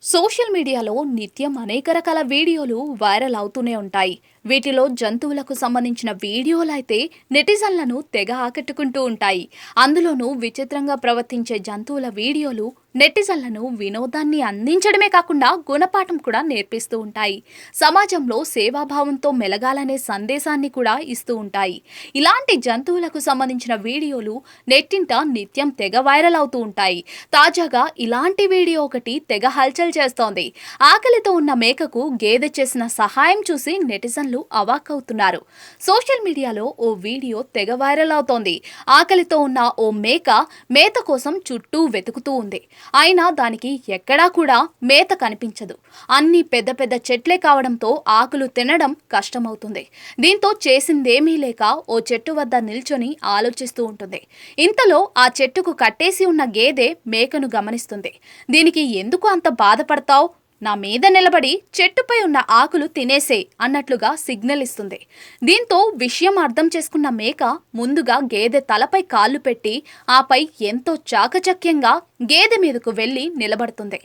Social మీడియాలో నిత్యం అనేక రకాల వీడియోలు వైరల్ అవుతూనే ఉంటాయి. వీటిలో జంతువులకు సంబంధించిన వీడియోలైతే నెటిజన్లను తెగ ఆకట్టుకుంటూ ఉంటాయి. అందులోనూ విచిత్రంగా ప్రవర్తించే జంతువుల వీడియోలు నెటిజన్లను వినోదాన్ని అందించడమే కాకుండా గుణపాఠం కూడా నేర్పిస్తూ ఉంటాయి. సమాజంలో సేవాభావంతో మెలగాలనే సందేశాన్ని కూడా ఇస్తూ ఉంటాయి. ఇలాంటి జంతువులకు సంబంధించిన వీడియోలు నెట్టింట నిత్యం తెగ వైరల్ అవుతూ ఉంటాయి. తాజాగా ఇలాంటి వీడియో ఒకటి తెగ హల్చల్ చేస్తోంది. ఆకలితో ఉన్న మేకకు గేదె చేసిన సహాయం చూసి నెటిజన్లు అవాక్కవుతున్నారు. సోషల్ మీడియాలో ఓ వీడియో తెగ వైరల్ అవుతోంది. ఆకలితో ఉన్న ఓ మేక మేత కోసం చుట్టూ వెతుకుతూ ఉంది. అయినా దానికి ఎక్కడా కూడా మేత కనిపించదు. అన్ని పెద్ద పెద్ద చెట్లే కావడంతో ఆకులు తినడం కష్టమవుతుంది. దీంతో చేసిందేమీ లేక ఓ చెట్టు వద్ద నిల్చొని ఆలోచిస్తూ ఉంటుంది. ఇంతలో ఆ చెట్టుకు కట్టేసి ఉన్న గేదె మేకను గమనిస్తుంది. దీనికి ఎందుకు అంత బాధపడతావ్? నా మీద నిలబడి చెట్టుపై ఉన్న ఆకులు తినేసే అన్నట్లుగా సిగ్నల్ ఇస్తుంది. దీంతో విషయం అర్థం చేసుకున్న మేక ముందుగా గేదె తలపై కాళ్ళు పెట్టి ఆపై ఎంతో చాకచక్యంగా గేదె మీదకు వెళ్లి నిలబడుతుంది.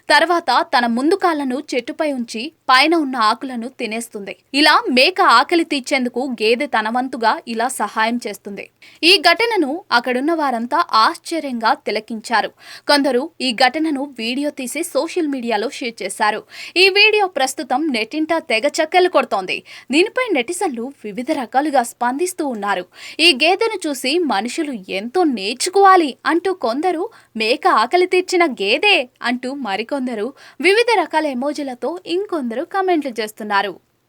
తర్వాత తన ముందు కాళ్లను చెట్టుపై ఉంచి పైన ఉన్న ఆకులను తినేస్తుంది. ఇలా మేక ఆకలి తీర్చేందుకు గేదె తన వంతుగా ఇలా సహాయం చేస్తుంది. ఈ ఘటనను అక్కడున్న వారంతా ఆశ్చర్యంగా తిలకించారు. కొందరు ఈ ఘటనను వీడియో తీసి సోషల్ మీడియాలో షేర్ చేశారు. ఈ వీడియో ప్రస్తుతం నెట్టింట తెగ చక్కర్లు కొడుతోంది. దీనిపై నెటిజన్లు వివిధ రకాలుగా స్పందిస్తూ ఉన్నారు. ఈ గేదెను చూసి మనుషులు ఎంతో నేర్చుకోవాలి అంటూ కొందరు మేక ఆకలి తీర్చిన గేదె అంటూ మరికొందరు వివిధ రకాల ఎమోజీలతో ఇంకొందరు కామెంట్లు చేస్తున్నారు.